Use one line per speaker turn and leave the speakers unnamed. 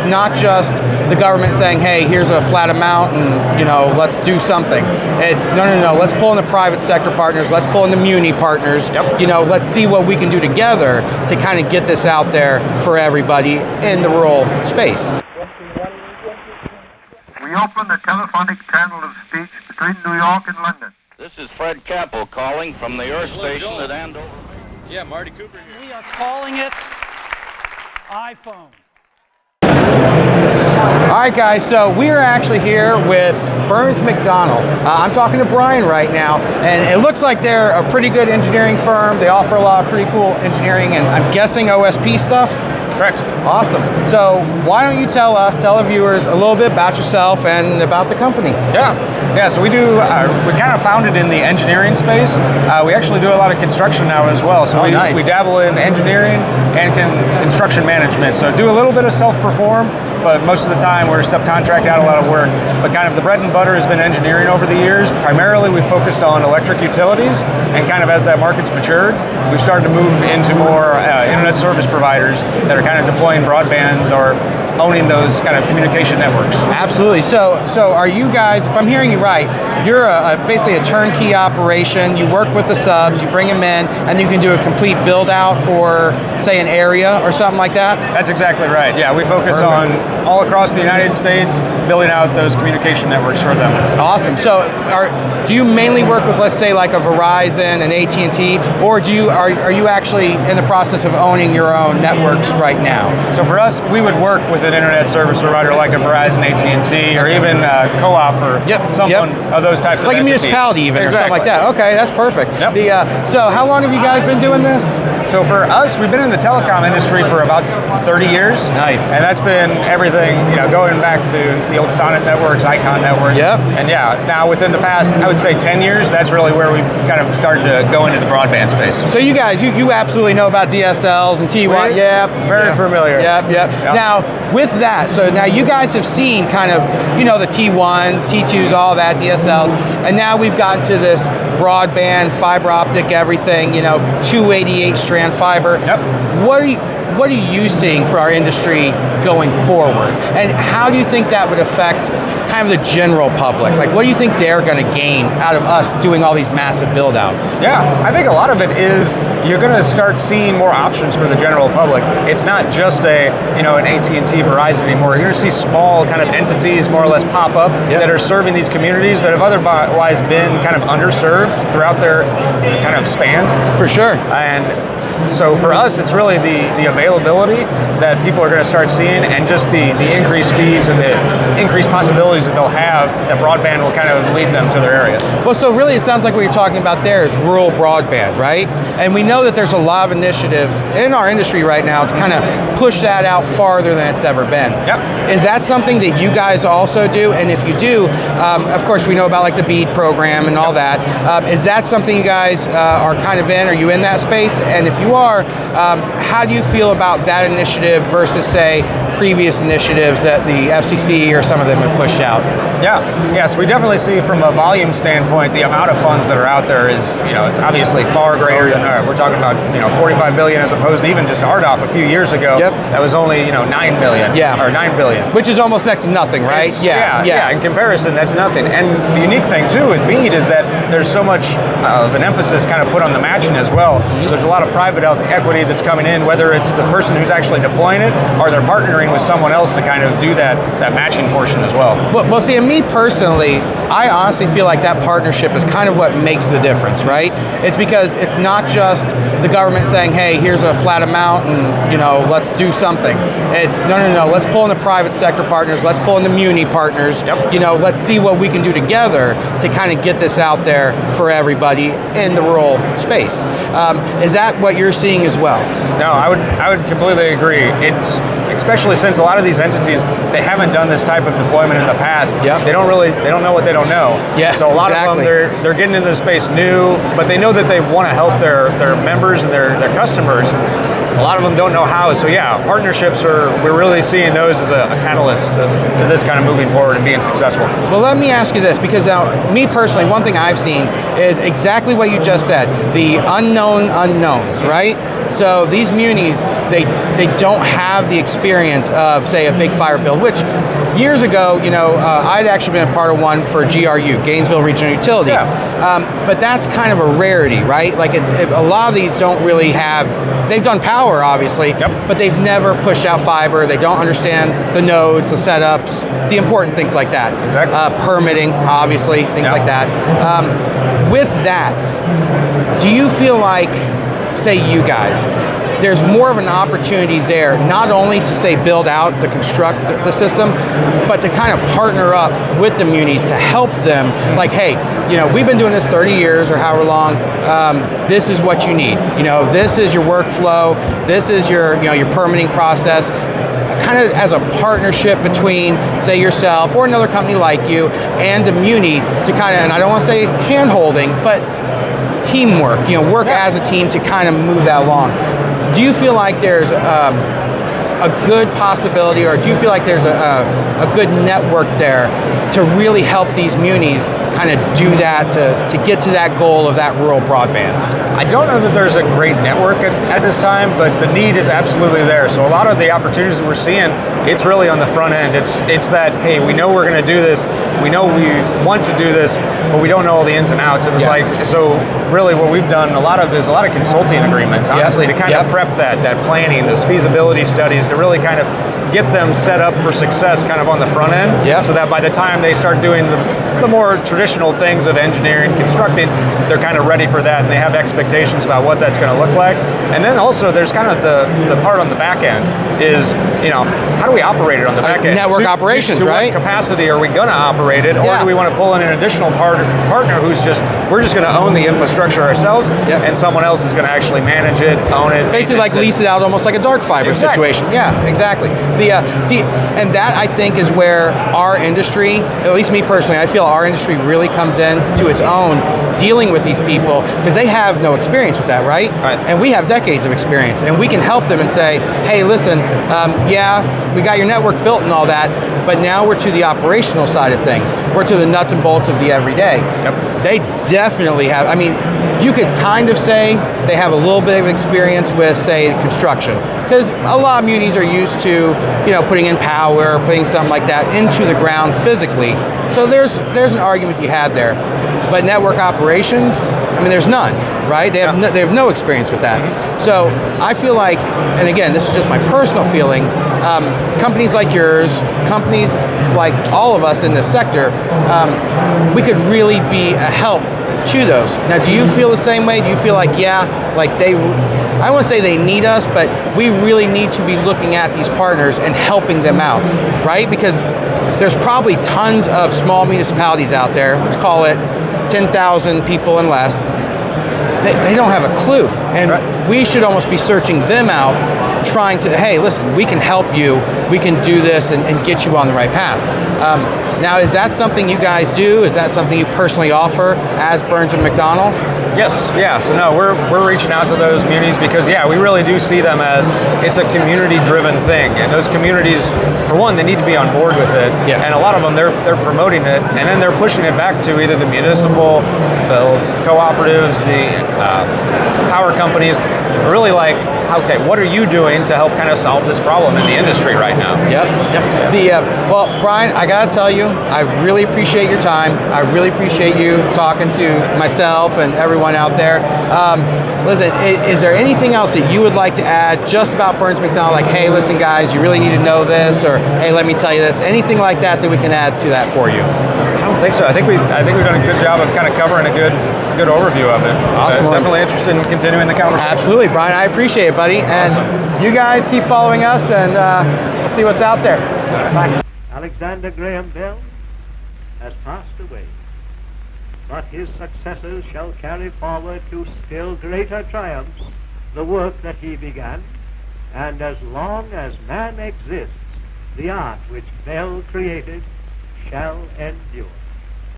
not just the government saying, hey, here's a flat amount and, let's do something. It's no, let's pull in the private sector partners, let's pull in the muni partners, let's see what we can do together to kind of get this out there for everybody in the rural space.
We open the telephonic channel of speech between New York and London.
This is Fred Capel calling from the Earth Station at Andover.
Yeah, Marty Cooper here.
We are calling it iPhone.
All right, guys, so we are actually here with Burns McDonnell. I'm talking to Brian right now, and it looks like they're a pretty good engineering firm. They offer a lot of pretty cool engineering, and I'm guessing OSP stuff?
Correct.
Awesome. So why don't you tell the viewers a little bit about yourself and about the company?
Yeah, so we do, we kind of founded in the engineering space. We actually do a lot of construction now as well. So
nice.
we dabble in engineering and construction management. So do a little bit of self-perform, but most of the time we're subcontract out a lot of work. But kind of the bread and butter has been engineering over the years. Primarily we focused on electric utilities, and kind of as that market's matured, we've started to move into more internet service providers that are kind of deploying broadbands or owning those kind of communication networks.
Absolutely. So are you guys, if I'm hearing you right, you're basically a turnkey operation. You work with the subs, you bring them in, and you can do a complete build out for, say, an area or something like that?
That's exactly right. Yeah, we focus on all across the United States, building out those communication networks for them.
Awesome. So do you mainly work with, let's say, like a Verizon and AT&T, or are you actually in the process of owning your own networks right now?
So for us, we would work with an internet service provider like a Verizon, AT&T, or even Co-op or someone of those types of
like
entities.
A municipality even, or something like that. Okay, that's perfect.
Yep.
So how long have you guys been doing this?
So for us, we've been in the telecom industry for about 30 years.
Nice.
And that's been everything, going back to the old Sonnet networks, Icon networks.
Yep.
And now within the past, I would say 10 years, that's really where we kind of started to go into the broadband space.
So you guys, you absolutely know about DSLs and T1. Yep.
Very familiar.
Yep. Now, with that, so now you guys have seen kind of, the T1s, T2s, all that, DSLs, and now we've gotten to this broadband, fiber optic, everything, 288 strand fiber.
Yep.
What are you seeing for our industry going forward? And how do you think that would affect kind of the general public? Like, what do you think they're going to gain out of us doing all these massive build-outs?
Yeah, I think a lot of it is you're going to start seeing more options for the general public. It's not just an AT&T, Verizon anymore. You're going to see small kind of entities more or less pop up that are serving these communities that have otherwise been kind of underserved throughout their kind of spans.
For sure.
And so for us, it's really the availability that people are going to start seeing, and just the increased speeds and the increased possibilities that they'll have, that broadband will kind of lead them to their area.
Well, so really it sounds like what you're talking about there is rural broadband, right? And we know that there's a lot of initiatives in our industry right now to kind of push that out farther than it's ever been.
Yep.
Is that something that you guys also do? And if you do, of course we know about like the BEAD program and all that. Is that something you guys are kind of in? Are you in that space? And if you are, how do you feel about that initiative versus, say, previous initiatives that the FCC or some of them have pushed out?
Yes, we definitely see from a volume standpoint, the amount of funds that are out there is, it's obviously far greater than we're talking about, 45 billion as opposed to even just RDOF a few years ago.
Yep.
That was only, 9 million or 9 billion.
Which is almost next to nothing, right?
Yeah. In comparison, that's nothing. And the unique thing too with BEAD is that there's so much of an emphasis kind of put on the matching as well. So there's a lot of private equity that's coming in, whether it's the person who's actually deploying it or they're partnering with someone else to kind of do that matching portion as well.
Well, see, and me personally, I honestly feel like that partnership is kind of what makes the difference, right? It's because it's not just the government saying, hey, here's a flat amount and, let's do something. It's no, let's pull in the private sector partners, let's pull in the muni partners, let's see what we can do together to kind of get this out there for everybody in the rural space. Is that what you're seeing as well?
No, I would completely agree. It's especially since a lot of these entities, they haven't done this type of deployment in the past.
Yep.
They don't know what they don't know.
Yeah,
so a lot of them, they're getting into the space new, but they know that they want to help their members and their customers. A lot of them don't know how, so partnerships we're really seeing those as a catalyst to this kind of moving forward and being successful.
Well, let me ask you this, because now, me personally, one thing I've seen is exactly what you just said, the unknown unknowns, right? So these munis, they don't have the experience of, say, a big fire build, which years ago, I'd actually been a part of one for GRU, Gainesville Regional Utility.
Yeah.
But that's kind of a rarity, right? Like a lot of these don't really have, they've done power, obviously,
Yep.
but they've never pushed out fiber. They don't understand the nodes, the setups, the important things like that.
Exactly.
Permitting, obviously, things
Yeah.
like that. With that, do you feel like, say you guys, there's more of an opportunity there, not only to say build out, to construct the system, but to kind of partner up with the munis to help them, like, hey, we've been doing this 30 years or however long, this is what you need. This is your workflow, this is your permitting process, kind of as a partnership between, say, yourself or another company like you and the muni to kind of, and I don't want to say hand-holding, but teamwork, work as a team to kind of move that along. Do you feel like there's a good possibility, or do you feel like there's a good network there to really help these munis kind of do that, to get to that goal of that rural broadband?
I don't know that there's a great network at this time, but the need is absolutely there. So a lot of the opportunities that we're seeing, it's really on the front end. It's that, hey, we know we're going to do this, we know we want to do this, but we don't know all the ins and outs. It was
Yes.
like, so really what we've done a lot of consulting agreements, honestly, to kind of prep that planning, those feasibility studies, to really kind of get them set up for success kind of on the front end, so that by the time they start doing the more traditional things of engineering, constructing, they're kind of ready for that, and they have expectations about what that's going to look like. And then also there's kind of the part on the back end is, how do we operate it on the back end?
Network operations,
to
right?
what capacity are we going to operate it, or
Yeah.
do we want to pull in an additional partner who's we're just going to own the infrastructure ourselves, and someone else is going to actually manage it, own it.
Basically, like lease it out, almost like a dark fiber situation. Yeah, exactly. See, and that I think is where our industry, at least me personally, I feel our industry really comes in to its own dealing with these people, because they have no experience with that, right?
Right.
And we have decades of experience, and we can help them and say, hey, listen, we got your network built and all that, but now we're to the operational side of things. We're to the nuts and bolts of the everyday.
Yep.
They definitely have, you could kind of say they have a little bit of experience with, say, construction, because a lot of munis are used to, putting in power, putting something like that into the ground physically. So there's an argument you had there. But network operations, there's none, right? They have no experience with that. So I feel like, and again, this is just my personal feeling, companies like yours, companies like all of us in this sector, we could really be a help to those. Now, do you feel the same way? Do you feel like, I won't say they need us, but we really need to be looking at these partners and helping them out, right? Because there's probably tons of small municipalities out there, let's call it 10,000 people and less, they don't have a clue. And we should almost be searching them out, trying to, hey, listen, we can help you, we can do this and get you on the right path. Now, is that something you guys do? Is that something you personally offer as Burns and McDonnell?
Yes, yeah. So no, we're reaching out to those munis because we really do see them as it's a community-driven thing, and those communities, for one, they need to be on board with it.
Yeah.
And a lot of them, they're promoting it, and then they're pushing it back to either the municipal, the cooperatives, the power companies. Really like, okay, what are you doing to help kind of solve this problem in the industry right now?
Yep. Well, Brian, I gotta tell you, I really appreciate your time. I really appreciate you talking to myself and everyone out there. Listen, is there anything else that you would like to add just about Burns McDonnell? Like, hey, listen, guys, you really need to know this, or hey, let me tell you this. Anything like that we can add to that for you?
I don't think so. I think we've done a good job of kind of covering a good overview of it.
Awesome.
Definitely interested in continuing the conversation.
Absolutely, Brian. I appreciate it, buddy. And
Awesome.
You guys keep following us, and we'll see what's out there. Bye.
Alexander Graham Bell has passed away, but his successors shall carry forward to still greater triumphs the work that he began, and as long as man exists, the art which Bell created shall endure.